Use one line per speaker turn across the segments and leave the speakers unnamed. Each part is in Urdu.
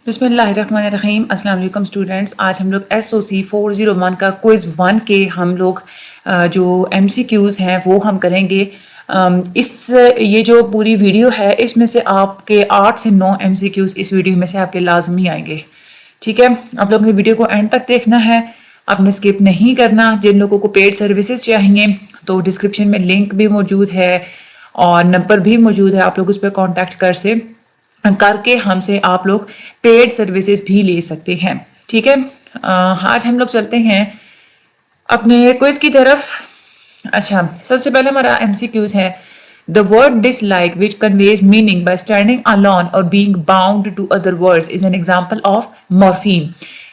بسم اللہ الرحمن الرحیم. السلام علیکم اسٹوڈینٹس. آج ہم لوگ SOC 401 کا کوئز 1 کے ہم لوگ جو MCQs ہیں وہ ہم کریں گے. یہ جو پوری ویڈیو ہے اس میں سے آپ کے 8 سے 9 MCQs اس ویڈیو میں سے آپ کے لازمی آئیں گے. ٹھیک ہے, آپ لوگوں نے ویڈیو کو اینڈ تک دیکھنا ہے, آپ نے اسکپ نہیں کرنا. جن لوگوں کو پیڈ سروسز چاہیے تو ڈسکرپشن میں لنک بھی موجود ہے اور نمبر بھی موجود ہے, آپ لوگ اس پہ کانٹیکٹ کر کے ہم سے آپ لوگ پیڈ سروسز بھی لے سکتے ہیں. ٹھیک ہے, آج ہم لوگ چلتے ہیں اپنے کوئز کی طرف. اچھا, سب سے پہلے ہمارا MCQs ہے The word dislike which conveys meaning by standing alone or being bound to other words is an example of morpheme.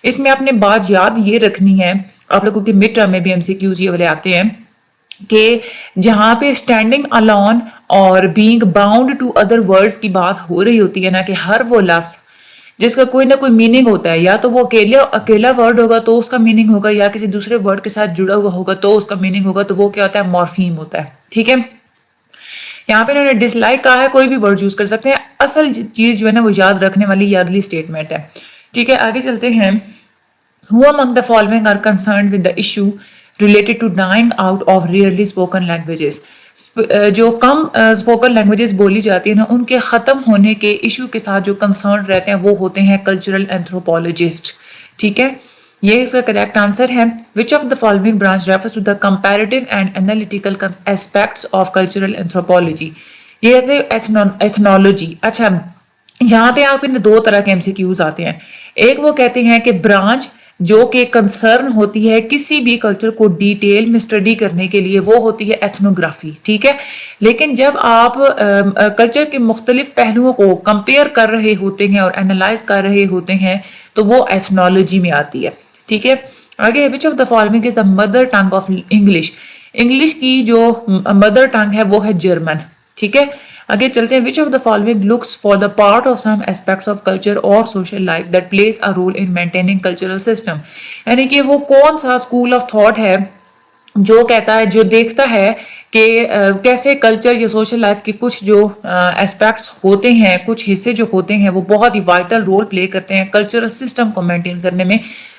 اس میں آپ نے بات یاد یہ رکھنی ہے, آپ لوگوں کے مڈ ٹرم میں بھی MCQs یہ والے آتے ہیں کہ جہاں پہ اسٹینڈنگ alone اور being bound to other words کی بات ہو رہی ہوتی ہے نا, کہ ہر وہ لفظ جس کا کوئی نہ کوئی میننگ ہوتا ہے, یا تو وہ اکیلا ورڈ ہوگا تو اس کا میننگ ہوگا, یا کسی دوسرے ورڈ کے ساتھ جڑا ہوا ہوگا تو اس کا میننگ ہوگا, تو وہ کیا ہوتا ہے, مورفیم ہوتا ہے. ٹھیک ہے, یہاں پہ انہوں نے ڈس لائک کہا ہے, کوئی بھی ورڈ یوز کر سکتے ہیں. اصل چیز جو ہے نا وہ یاد رکھنے والی یہ اگلی اسٹیٹمنٹ ہے. ٹھیک ہے, آگے چلتے ہیں. Who among the following are concerned with the issue related to dying out of rarely spoken languages? جو کم اسپوکن لینگویجز بولی جاتی ہیں نا, ان کے ختم ہونے کے ایشو کے ساتھ جو کنسرن رہتے ہیں وہ ہوتے ہیں کلچرل اینتھروپولوجسٹ. ٹھیک ہے, یہ اس کا کریکٹ آنسر ہے. Which of the following branch refers to the comparative and analytical aspects of cultural anthropology. یہ ہے ایتھنولوجی. اچھا, یہاں پہ آپ ان 2 طرح کے MCQs آتے ہیں. ایک وہ کہتے ہیں کہ برانچ جو کہ کنسرن ہوتی ہے کسی بھی کلچر کو ڈیٹیل میں اسٹڈی کرنے کے لیے, وہ ہوتی ہے ایتھنوگرافی. ٹھیک ہے, لیکن جب آپ کلچر کے مختلف پہلوؤں کو کمپیئر کر رہے ہوتے ہیں اور انالائز کر رہے ہوتے ہیں تو وہ ایتھنولوجی میں آتی ہے. ٹھیک ہے, آگے وچ of the following is the mother tongue of English. English کی جو مدر ٹنگ ہے وہ ہے جرمن. ٹھیک ہے, آگے چلتے ہیں. Which of the following looks for the part of some aspects of culture اور social life that plays a role in maintaining cultural system. یعنی کہ وہ کون سا اسکول آف تھاٹ ہے جو کہتا ہے, جو دیکھتا ہے کہ کیسے کلچر یا سوشل لائف کے کچھ جو اسپیکٹس ہوتے ہیں, کچھ حصے جو ہوتے ہیں وہ بہت ہی وائٹل رول پلے کرتے ہیں کلچرل سسٹم کو مینٹین کرنے میں,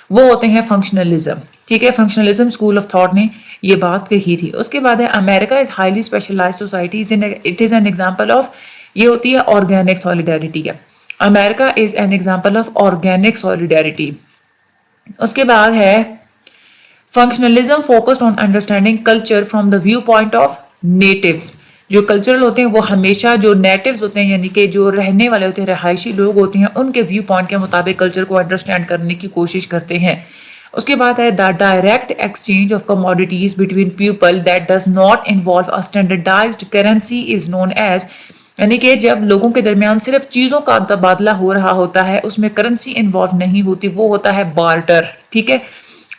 وہ ہوتے ہیں فنکشنلزم. ٹھیک ہے, فنکشنلزم اسکول آف تھاٹ نے یہ بات کہی تھی. اس کے بعد ہے America is highly specialised society, it is an example of, یہ ہوتی ہے organic solidarity. America is an example of organic solidarity. اس کے بعد ہے functionalism focused on understanding culture from the viewpoint of natives. جو کلچرل ہوتے ہیں وہ ہمیشہ جو نیٹیوز ہوتے ہیں یعنی کہ جو رہنے والے ہوتے ہیں, رہائشی لوگ ہوتے ہیں, ان کے ویو پوائنٹ کے مطابق کلچر کو انڈرسٹینڈ کرنے کی کوشش کرتے ہیں. اس کے بعد ہے the direct exchange of commodities between people that does not involve a standardised currency is known as. یعنی کہ جب لوگوں کے درمیان صرف چیزوں کا تبادلہ ہو رہا ہوتا ہے, اس میں کرنسی انوالو نہیں ہوتی, وہ ہوتا ہے بارٹر. ٹھیک ہے,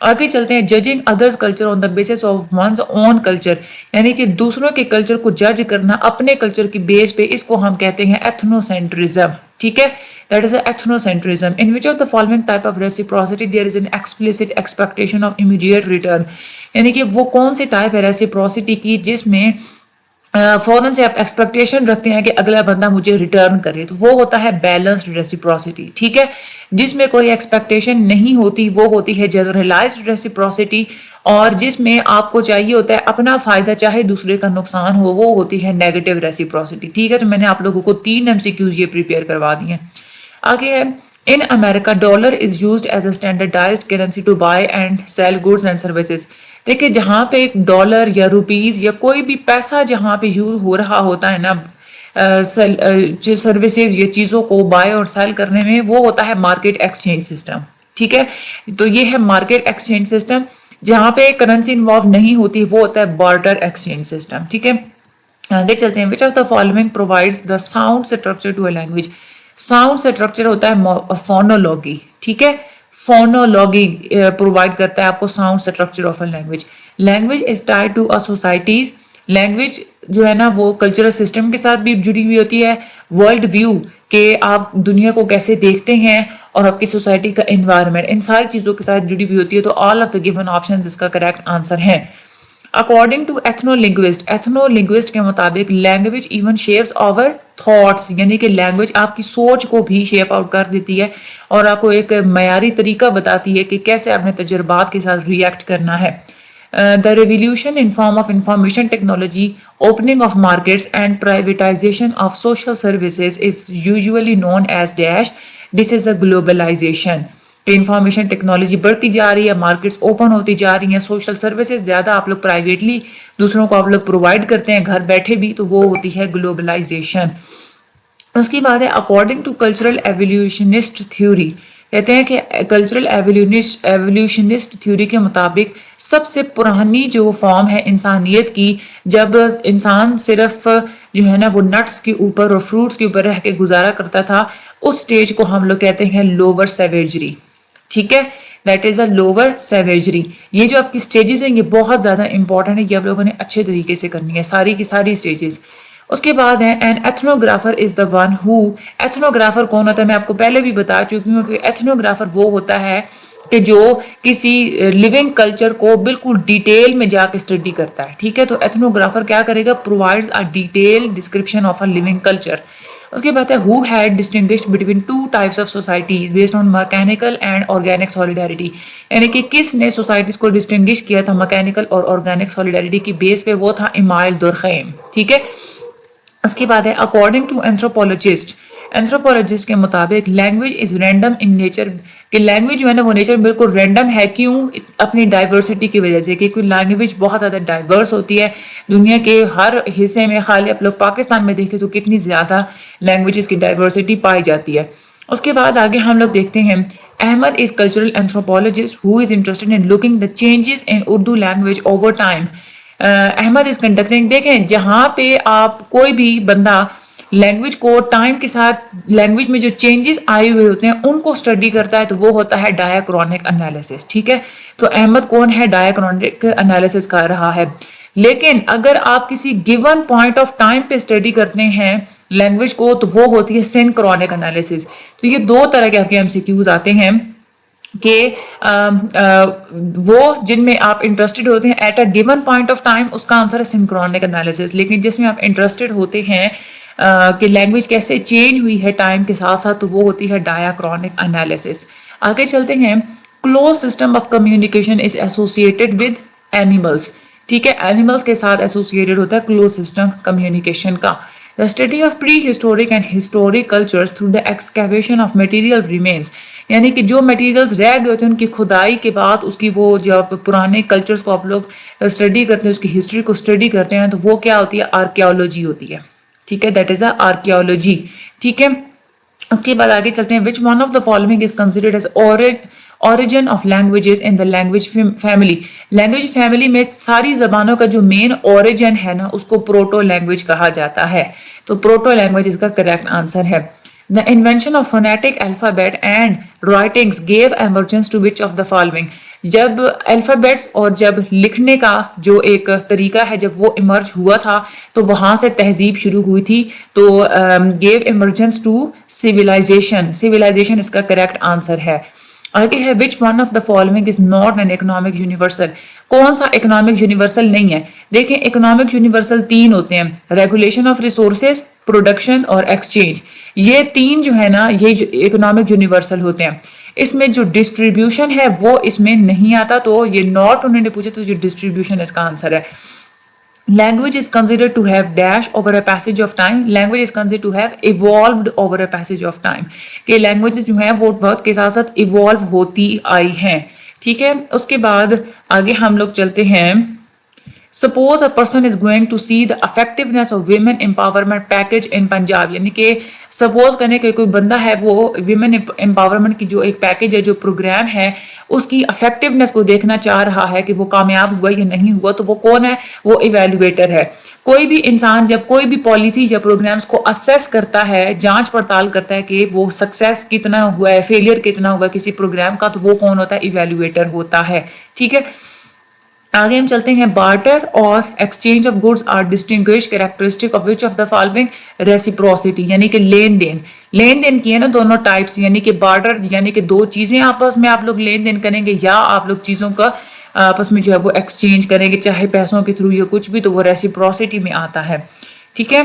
آگے چلتے ہیں. Judging others culture on the basis of one's own culture, یعنی کہ دوسروں کے کلچر کو جج کرنا اپنے کلچر کی بیس پہ, اس کو ہم کہتے ہیں ایتھنوسینٹرزم. ٹھیک ہے, that is ethnocentrism. In which of the following type of reciprocity there is an explicit expectation of immediate return. یعنی کہ وہ کون سی ٹائپ ہے ریسیپروسٹی کی جس میں فوراً سے آپ ایکسپیکٹیشن رکھتے ہیں کہ اگلا بندہ مجھے ریٹرن کرے, تو وہ ہوتا ہے بیلنسڈ ریسیپروسٹی. ٹھیک ہے, جس میں کوئی ایکسپیکٹیشن نہیں ہوتی وہ ہوتی ہے جنرلائزڈ ریسیپروسٹی, اور جس میں آپ کو چاہیے ہوتا ہے اپنا فائدہ چاہے دوسرے کا نقصان ہو, وہ ہوتی ہے نیگیٹو ریسیپروسٹی. ٹھیک ہے, تو میں نے آپ لوگوں کو 3 MCQs یہ پریپیئر کروا دی ہیں. آگے ہے in America dollar is used as a standardised currency to buy and sell goods and services. دیکھیں, جہاں پہ ایک ڈالر یا روپیز یا کوئی بھی پیسہ جہاں پہ یوز ہو رہا ہوتا ہے نا سروسز یا چیزوں کو بائی اور سیل کرنے میں, وہ ہوتا ہے مارکیٹ ایکسچینج سسٹم. ٹھیک ہے, تو یہ ہے مارکیٹ ایکسچینج سسٹم. جہاں پہ کرنسی انوالو نہیں ہوتی وہ ہوتا ہے بارٹر ایکسچینج سسٹم. ٹھیک ہے, آگے چلتے ہیں. Which of the following provides the sound structure to a language. Sound structure ہوتا ہے فونولوگی. ٹھیک ہے, فونولوگی پرووائڈ کرتا ہے آپ کو sound structure of a language. Language is tied to a societies. Language جو ہے نا وہ کلچرل سسٹم کے ساتھ بھی جڑی ہوئی ہوتی ہے, ورلڈ ویو کہ آپ دنیا کو کیسے دیکھتے ہیں, اور آپ کی سوسائٹی کا انوائرمنٹ, ان ساری چیزوں کے ساتھ جڑی ہوئی ہوتی ہے. تو all of the given options اس کا کریکٹ آنسر ہے. اکارڈنگ ٹو ایتھنو لنگوسٹ کے مطابق language even shapes our thoughts, یعنی کہ لینگویج آپ کی سوچ کو بھی شیپ آؤٹ کر دیتی ہے اور آپ کو ایک معیاری طریقہ بتاتی ہے کہ کیسے اپنے تجربات کے ساتھ ریئیکٹ کرنا ہے. The revolution in form of information technology, opening of markets and privatization of social services is usually known as dash. This is a globalization. کہ انفارمیشن ٹیکنالوجی بڑھتی جا رہی ہے، مارکیٹس اوپن ہوتی جا رہی ہیں، سوشل سروسز زیادہ آپ لوگ پرائیویٹلی دوسروں کو آپ لوگ پرووائڈ کرتے ہیں گھر بیٹھے بھی، تو وہ ہوتی ہے گلوبلائزیشن. اس کی بات ہے اکارڈنگ ٹو کلچرل ایولیوشنسٹ تھیوری، کہتے ہیں کہ کلچرل ایولیوشنسٹ تھیوری کے مطابق سب سے پرانی جو فارم ہے انسانیت کی، جب انسان صرف جو ہے نا وہ نٹس کے اوپر اور فروٹس کے اوپر رہ کے گزارا کرتا تھا، اس سٹیج کو ہم لوگ کہتے ہیں لوور سیویجری. ٹھیک ہے، دیٹ از اے لوور سیویجری. یہ جو آپ کی سٹیجز ہیں یہ بہت زیادہ امپورٹنٹ ہے، یہ آپ لوگوں نے اچھے طریقے سے کرنی ہے ساری کی ساری سٹیجز. اس کے بعد ہے این ایتھنوگرافر از دا ون ہو. ایتھنوگرافر کون ہوتا ہے میں آپ کو پہلے بھی بتا چکی ہوں کہ ایتھنوگرافر وہ ہوتا ہے کہ جو کسی لیونگ کلچر کو بالکل ڈیٹیل میں جا کے اسٹڈی کرتا ہے. ٹھیک ہے، تو ایتھنوگرافر کیا کرے گا؟ Provide a detail description of a living culture. اس کے بعد ہے who had distinguished between two types of societies based on mechanical and organic solidarity. یعنی کہ کس نے سوسائٹیز کو ڈسٹنگوش کیا تھا میکینیکل اور آرگینک سولیڈیرٹی کی بیس پہ؟ وہ تھا ایمائل دورخیم. ٹھیک ہے، اس کے بعد ہے اکارڈنگ ٹو اینتھروپولوجسٹ کے مطابق language is random in nature, کہ لینگویج جو ہے نا وہ نیچر بالکل رینڈم ہے. کیوں؟ اپنی ڈائیورسٹی کی وجہ سے، کیونکہ لینگویج بہت زیادہ ڈائیورس ہوتی ہے دنیا کے ہر حصے میں. خالی آپ لوگ پاکستان میں دیکھیں تو کتنی زیادہ لینگویجز کی ڈائیورسٹی پائی جاتی ہے. اس کے بعد آگے ہم لوگ دیکھتے ہیں Ahmed is cultural anthropologist who is interested in looking the changes in Urdu language over time. Ahmed is conducting, دیکھیں جہاں پہ آپ کوئی بھی بندہ لینگویج کو ٹائم کے ساتھ لینگویج میں جو چینجز آئے ہوئے ہوتے ہیں ان کو اسٹڈی کرتا ہے تو وہ ہوتا ہے ڈایاکرونک انالیسس. ٹھیک ہے، تو احمد کون ہے؟ ڈایاکرونک انالیسس کر رہا ہے. لیکن اگر آپ کسی گیون پوائنٹ آف ٹائم پہ اسٹڈی کرتے ہیں لینگویج کو تو وہ ہوتی ہے سنکرونک انالیسس. تو یہ دو طرح کے آپ کے MCQs آتے ہیں کہ وہ جن میں آپ انٹرسٹڈ ہوتے ہیں at a given point of time, اس کا آنسر ہے سنکرونک انالیسس. لیکن جس میں آپ انٹرسٹڈ ہوتے ہیں کہ لینگویج کیسے چینج ہوئی ہے ٹائم کے ساتھ ساتھ، تو وہ ہوتی ہے ڈایاکرونک انالیسس. آگے چلتے ہیں close system of communication is associated with animals. ٹھیک ہے، اینیملس کے ساتھ ایسوسیٹڈ ہوتا ہے کلوز سسٹم کمیونیکیشن کا. The study of prehistoric and historic cultures through the excavation of material remains. یعنی کہ جو میٹیریلز رہ گئے ہوتے ہیں ان کی کھدائی کے بعد اس کی وہ جب پرانے کلچرز کو آپ لوگ اسٹڈی کرتے ہیں، اس کی ہسٹری کو اسٹڈی کرتے ہیں، تو وہ کیا ہوتی ہے؟ آرکیالوجی ہوتی ہے. ٹھیک ہے، دیٹ از اے آرکیالوجی. ٹھیک ہے، اس کے بعد آگے چلتے ہیں which one of the following is considered as origin of languages in the language family. Language family میں ساری زبانوں کا جو مین اوریجن ہے نا اس کو پروٹو لینگویج کہا جاتا ہے. تو پروٹو لینگویج اس کا کریکٹ آنسر ہے. The invention of phonetic alphabet and writings gave emergence to which of the following. جب الفابیٹس اور جب لکھنے کا جو ایک طریقہ ہے جب وہ ایمرج ہوا تھا تو وہاں سے تہذیب شروع ہوئی تھی. تو gave emergence to civilization. civilization اس کا کریکٹ آنسر ہے. آگے ہے which one of the following is not an economic universal. کون سا اکنامک یونیورسل نہیں ہے؟ دیکھیں اکنامک یونیورسل تین ہوتے ہیں، ریگولیشن آف ریسورسز، پروڈکشن اور ایکسچینج. یہ تین جو ہے نا یہ اکنامک یونیورسل ہوتے ہیں. اس میں جو ڈسٹریبیوشن ہے وہ اس میں نہیں آتا، تو یہ ناٹ انہوں نے پوچھا تو جو ڈسٹریبیوشن اس کا آنسر ہے. Language is considered to have dash over a passage of time. Language is considered to have evolved over a passage of time. کہ languages جو ہیں وہ وقت کے ساتھ ساتھ ایوالو ہوتی آئی ہیں. ٹھیک ہے، اس کے بعد آگے ہم لوگ چلتے ہیں. Suppose a person is going to see the effectiveness of women empowerment package in Punjab. یعنی کہ سپوز کرنے کہ کوئی بندہ ہے وہ ویمن امپاورمنٹ کی جو ایک پیکج ہے جو پروگرام ہے اس کی افیکٹونیس کو دیکھنا چاہ رہا ہے کہ وہ کامیاب ہوا یا نہیں ہوا، تو وہ کون ہے؟ وہ ایویلویٹر ہے. کوئی بھی انسان جب کوئی بھی پالیسی یا پروگرامز کو اسیس کرتا ہے، جانچ پڑتال کرتا ہے کہ وہ سکسیس کتنا ہوا ہے، فیلئر کتنا ہوا ہے کسی پروگرام کا، تو وہ کون ہوتا ہے؟ ایویلویٹر ہوتا ہے. ٹھیک ہے، آگے ہم چلتے ہیں. بارٹر اور exchange of goods are distinguish characteristic of which of the following? Reciprocity, یعنی کہ لین دین. لین دین کی ہے نا دونوں ٹائپس، یعنی کہ بارٹر یعنی کہ دو چیزیں آپس میں آپ لوگ لین دین کریں گے، یا آپ لوگ چیزوں کا آپس میں جو ہے وہ ایکسچینج کریں گے، چاہے پیسوں کے تھرو یا کچھ بھی، تو وہ ریسیپروسٹی میں آتا ہے. ٹھیک ہے.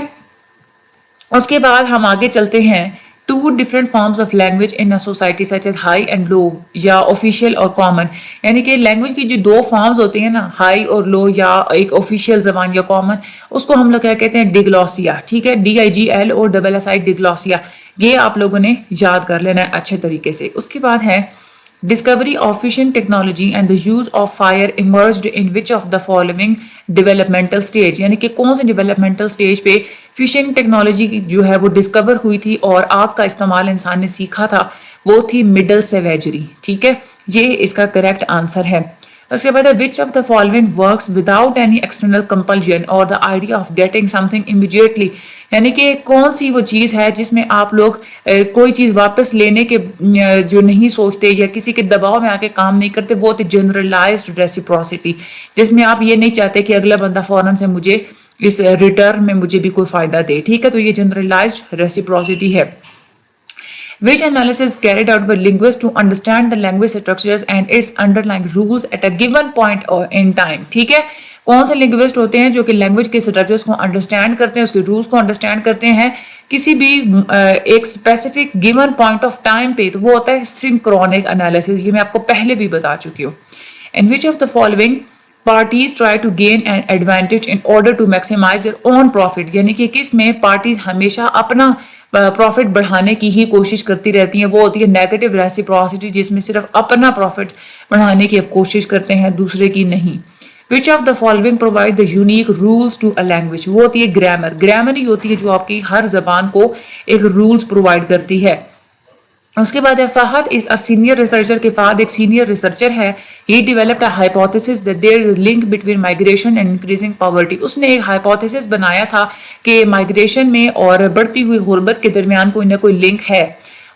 اس کے بعد ہم آگے چلتے ہیں. Two different forms of language in society such as high and low یا آفیشیل اور کامن. یعنی کہ لینگویج کی جو دو فارمز ہوتے ہیں نا، ہائی اور لو، یا ایک آفیشیل زبان یا کامن، اس کو ہم لوگ کیا کہتے ہیں؟ ڈیگلوسیا. ٹھیک ہے. DIGL اور SSI ڈیگلوسیا. یہ آپ لوگوں نے یاد کر لینا ہے اچھے طریقے سے. اس کے بعد ہے discovery of fishing technology and the use of fire emerged in which of the following developmental stage. یعنی کہ کون سے ڈیولپمنٹل اسٹیج پہ فشنگ ٹیکنالوجی جو ہے وہ ڈسکور ہوئی تھی اور آگ کا استعمال انسان نے سیکھا تھا، وہ تھی مڈل سیویجری. ٹھیک ہے. یہ اس کا کریکٹ آنسر ہے. اس کے بعد which of the following works without any external compulsion اور the idea of getting something immediately. یعنی کہ کون سی وہ چیز ہے جس میں آپ لوگ کوئی چیز واپس لینے کے جو نہیں سوچتے یا کسی کے دباؤ میں آ کے کام نہیں کرتے، وہ ہوتی جنرلائزڈ ریسیپروسٹی، جس میں آپ یہ نہیں چاہتے کہ اگلا بندہ فوراً سے مجھے اس ریٹرن میں مجھے بھی کوئی فائدہ دے. ٹھیک ہے. تو یہ جنرلائزڈ ریسیپروسٹی ہے. Which analysis carried out by linguists to understand the language structures and its underlying rules at a given point or in time. ٹھیک ہے. کون سے لنگوسٹ ہوتے ہیں جو کہ لینگویج کے اسٹرکچرز کو انڈرسٹینڈ کرتے ہیں، اس کے رولس کو انڈرسٹینڈ کرتے ہیں کسی بھی ایک specific given point of time پہ، تو وہ ہوتا ہے سنکرونک انالیسس. یہ میں آپ کو پہلے بھی بتا چکی ہوں. And which of the following parties try to gain an advantage in order to maximize their own profit. یعنی کہ کس میں پارٹیز ہمیشہ اپنا پروفٹ بڑھانے کی ہی کوشش کرتی رہتی ہیں، وہ ہوتی ہے نیگیٹو ریسیپروسٹی، جس میں صرف اپنا پروفٹ بڑھانے کی کوشش کرتے ہیں، دوسرے کی نہیں. Which of the following provide the unique rules to a language. وہ ہوتی ہے گرامر. گرامر ہی ہوتی ہے جو آپ کی ہر زبان کو ایک رولز پرووائڈ کرتی ہے. اس کے بعد ہے فہد از اے سینئر ریسرچر. کے فہد ایک سینئر ریسرچر ہے. He developed a hypothesis that there is a link between migration and increasing poverty. اس نے ایک ہائپوتھیسس بنایا تھا کہ مائگریشن میں اور بڑھتی ہوئی غربت کے درمیان کوئی نہ کوئی لنک ہے.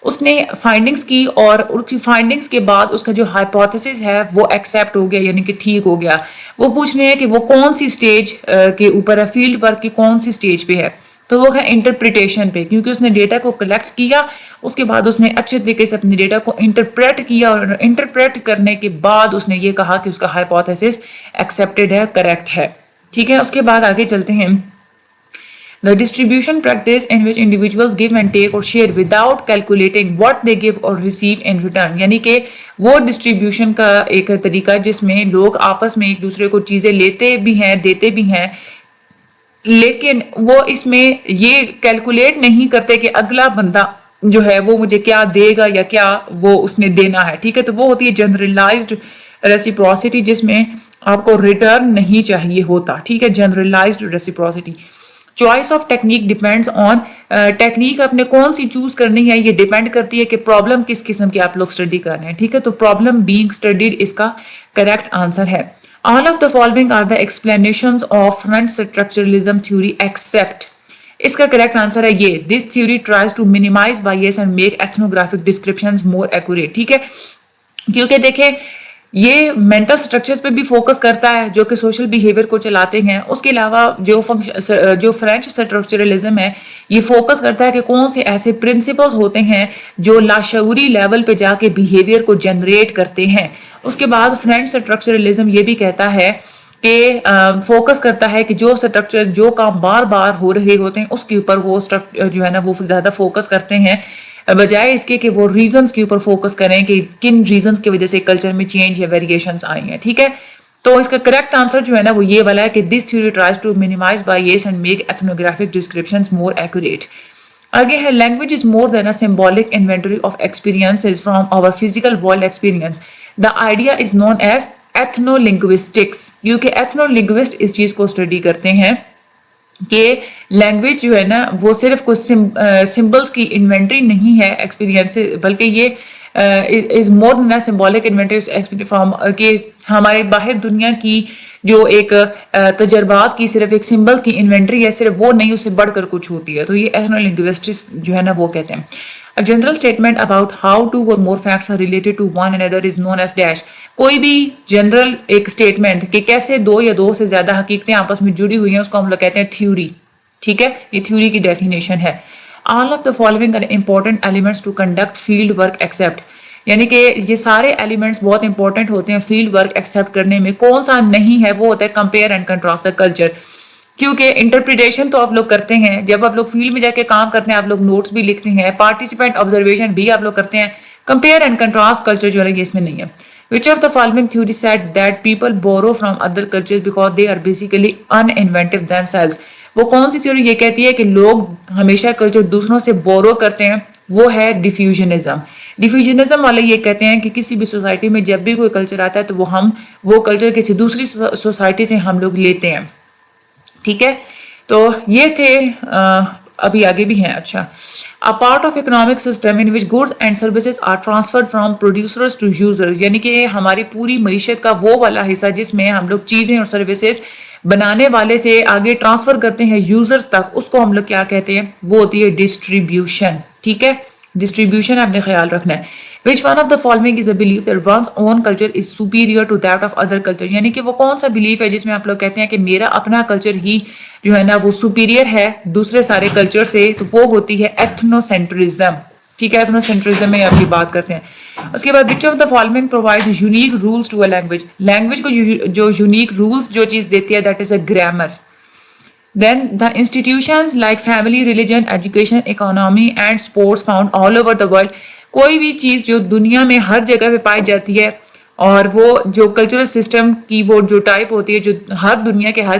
اس نے فائنڈنگز کی اور اس کی فائنڈنگز کے بعد اس کا جو ہائپوتھیسس ہے وہ ایکسیپٹ ہو گیا، یعنی کہ ٹھیک ہو گیا. وہ پوچھ رہے ہیں کہ وہ کون سی سٹیج کے اوپر ہے، فیلڈ ورک کی کون سی سٹیج پہ ہے. تو وہ ہے انٹرپریٹیشن پہ، کیونکہ اس نے ڈیٹا کو کلیکٹ کیا، اس کے بعد اس نے اچھے طریقے سے اپنے ڈیٹا کو انٹرپریٹ کیا، اور انٹرپریٹ کرنے کے بعد اس نے یہ کہا کہ اس کا ہائپوتھیسس ایکسیپٹڈ ہے، کریکٹ ہے. ٹھیک ہے. اس کے بعد آگے چلتے ہیں. The distribution practice in which individuals give and take or share without calculating what they give or receive in return. یعنی کہ وہ ڈسٹریبیوشن کا ایک طریقہ جس میں لوگ آپس میں ایک دوسرے کو چیزیں لیتے بھی ہیں، دیتے بھی ہیں، لیکن وہ اس میں یہ کیلکولیٹ نہیں کرتے کہ اگلا بندہ جو ہے وہ مجھے کیا دے گا یا کیا وہ اس نے دینا ہے. ٹھیک ہے. تو وہ ہوتی ہے جنرلائزڈ ریسیپروسٹی، جس میں آپ کو ریٹرن نہیں چاہیے ہوتا. ٹھیک ہے. Generalized reciprocity. Choice of technique depends on. Technique آپ نے کون سی چوز کرنی ہے یہ ڈیپینڈ کرتی ہے کہ پرابلم کس قسم کی آپ لوگ اسٹڈی کر رہے ہیں. ٹھیک ہے. تو پرابلم بینگ اسٹڈیڈ اس کا کریکٹ آنسر ہے. All of the following are the explanations of French structuralism theory except. اس کا کریکٹ آنسر ہے یہ. This theory tries to minimize bias and make ethnographic descriptions more accurate. ٹھیک ہے. کیونکہ دیکھیں یہ مینٹل اسٹرکچرز پہ بھی فوکس کرتا ہے جو کہ سوشل بیہیویئر کو چلاتے ہیں. اس کے علاوہ جو فرینچ اسٹرکچرلزم ہے یہ فوکس کرتا ہے کہ کون سے ایسے پرنسپلز ہوتے ہیں جو لاشعوری لیول پہ جا کے بیہیویئر کو جنریٹ کرتے ہیں. اس کے بعد فرینچ اسٹرکچرلزم یہ بھی کہتا ہے کہ فوکس کرتا ہے کہ جو اسٹرکچر جو کام بار بار ہو رہے ہوتے ہیں اس کے اوپر وہ جو ہے نا وہ زیادہ فوکس کرتے ہیں، بجائے اس کے کہ وہ ریزنز کے اوپر فوکس کریں کہ کن ریزنز کی وجہ سے کلچر میں چینج یا ویریشنز آئی ہیں. ٹھیک ہے. تو اس کا کریکٹ آنسر جو ہے نا وہ یہ والا ہے کہ this theory tries to minimise bias and make ethnographic descriptions more accurate. آگے ہے language is more than a symbolic inventory of experiences from our physical world experience. The idea is known as ethnolinguistics. کیونکہ ایتھنو لنگوسٹ اس چیز کو اسٹڈی کرتے ہیں کہ لینگویج جو ہے نا وہ صرف کچھ سمبلس کی انوینٹری نہیں ہے ایکسپیرینس، بلکہ یہ از more than a symbolic inventory from کہ ہمارے باہر دنیا کی جو ایک تجربات کی صرف ایک سمبلس کی انوینٹری ہے، صرف وہ نہیں، اس سے بڑھ کر کچھ ہوتی ہے. تو یہ ایتھنو لنگوسٹکس جو ہے نا وہ کہتے ہیں. A general statement about how two or more facts are related to one another is known as dash. کوئی بھی جنرل ایک اسٹیٹمنٹ کہ کیسے دو یا دو سے زیادہ حقیقتیں آپس میں جڑی ہوئی ہیں اس کو ہم لوگ کہتے ہیں تھیوری. ٹھیک ہے. یہ تھیوری کی ڈیفینیشن ہے. All of the following are important elements to conduct field work except. یعنی کہ یہ سارے ایلیمنٹس بہت امپورٹنٹ ہوتے ہیں فیلڈ ورک ایکسیپٹ کرنے میں. کون سا نہیں ہے وہ ہوتا ہے compare and contrast the culture. کیونکہ انٹرپریٹیشن تو آپ لوگ کرتے ہیں, جب آپ لوگ فیلڈ میں جا کے کام کرتے ہیں آپ لوگ نوٹس بھی لکھتے ہیں, پارٹیسپینٹ آبزرویشن بھی آپ لوگ کرتے ہیں. کمپیئر اینڈ کنٹراسٹ کلچر جو ہے یہ اس میں نہیں ہے. Which of the following theory said that people borrow from other cultures because they are basically uninventive themselves? وہ کون سی تھیوری یہ کہتی ہے کہ لوگ ہمیشہ کلچر دوسروں سے بورو کرتے ہیں؟ وہ ہے ڈیفیوژنزم. ڈیفیوژنزم والے یہ کہتے ہیں کہ کسی بھی سوسائٹی میں جب بھی کوئی کلچر آتا ہے تو وہ کلچر کسی دوسری سوسائٹی سے ہم لوگ لیتے ہیں. ٹھیک ہے, تو یہ تھے ابھی آگے بھی ہیں. اچھا, a part of economic system in which goods and services are transferred from producers to users, یعنی کہ ہماری پوری معیشت کا وہ والا حصہ جس میں ہم لوگ چیزیں اور سروسز بنانے والے سے آگے ٹرانسفر کرتے ہیں یوزرز تک, اس کو ہم لوگ کیا کہتے ہیں؟ وہ ہوتی ہے ڈسٹریبیوشن. ٹھیک ہے, ڈسٹریبیوشن آپ نے خیال رکھنا ہے. Which one of the following is a belief that one's own culture is superior to that of other culture? یعنی کہ وہ کون سا بلیف ہے جس میں آپ لوگ کہتے ہیں کہ میرا اپنا کلچر ہی جو ہے نا وہ superior ہے دوسرے سارے کلچر سے؟ تو وہ ہوتی ہے ایتھنوسینٹرزم. ٹھیک ہے, ایتھنوسینٹرزم میں آپ کی بات کرتے ہیں. اس کے بعد which of the following provides unique rules to a language? Language کو جو یونیک رولس جو چیز دیتی ہے that is a grammar. Then the institutions like family, religion, education, economy and sports found all over the world. کوئی بھی چیز جو دنیا میں ہر جگہ پہ پائی جاتی ہے اور وہ جو کلچرل سسٹم کی وہ جو ٹائپ ہوتی ہے جو ہر دنیا کے ہر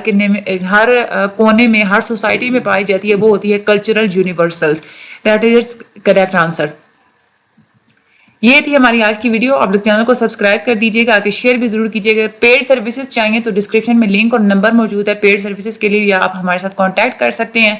کونے میں ہر سوسائٹی میں پائی جاتی ہے وہ ہوتی ہے cultural universals. That is correct answer. یہ تھی ہماری آج کی ویڈیو. آپ لوگ چینل کو سبسکرائب کر دیجیے گا, آگے شیئر بھی ضرور کیجیے گا. پیڈ سروسز چاہیے تو ڈسکرپشن میں لنک اور نمبر موجود ہے پیڈ سروسز کے لیے, یا آپ ہمارے ساتھ کانٹیکٹ کر سکتے ہیں.